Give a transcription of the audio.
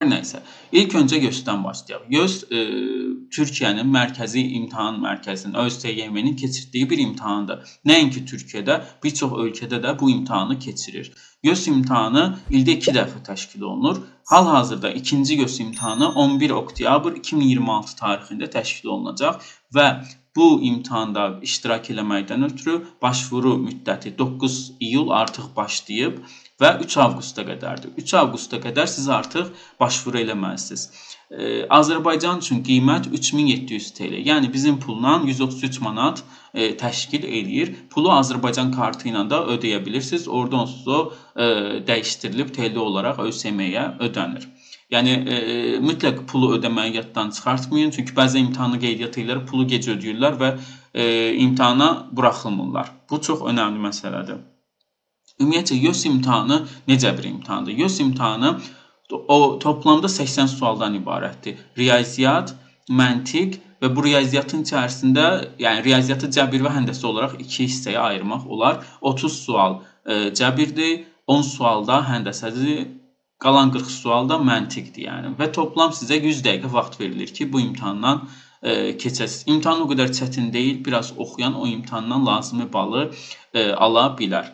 Hər nəysə, ilk öncə YÖS-dən başlayaq. YÖS Türkiyənin Mərkəzi İmtahan Mərkəzinin, ÖSYM-nin keçirdiyi bir imtahandır. Nəinki Türkiyədə, bir çox ölkədə də bu imtahanı keçirir. YÖS imtahanı ildə 2 dəfə təşkil olunur. Hal-hazırda ikinci YÖS imtahanı 11 oktyabr 2026 tarixində təşkil olunacaq və bu imtahanda iştirak eləməkdən ötürü başvuru müddəti 9 iyul artıq başlayıb və 3 avqusta qədərdir. 3 avqusta qədər siz artıq başvuru eləməlisiniz. Azərbaycan üçün qiymət 3700 TL, yəni bizim pulla 133 manat təşkil eləyir. Pulu Azərbaycan kartı ilə də ödəyə bilirsiniz. Oradan sonra dəyişdirilib TL olaraq ÖSYM-yə ödənir. Yəni mütləq pulu ödəməyi yaddan çıxartmayın. Çünki bəzi imtahanı qeydiyyat edirlər, pulu gec ödəyirlər və imtahana buraxılmırlar. Bu çox önəmli məsələdir. Ümumiyyətlə, YÖS imtahanı necə bir imtahandır? YÖS imtahanı toplamda 80 sualdan ibarətdir. Riyaziyyat, məntiq və bu riyaziyyatın içərisində, yəni riyaziyyatı cəbir və həndəsə olaraq 2 hissəyə ayırmaq olar. 30 sual cəbirdir, 10 sual da həndəsədir, qalan 40 sual da məntiqdir. Yəni. Və toplam sizə 100 dəqiqə vaxt verilir ki, bu imtahandan keçəsiniz. İmtahan o qədər çətin deyil, biraz oxuyan o imtahandan lazımi balı ala bilər.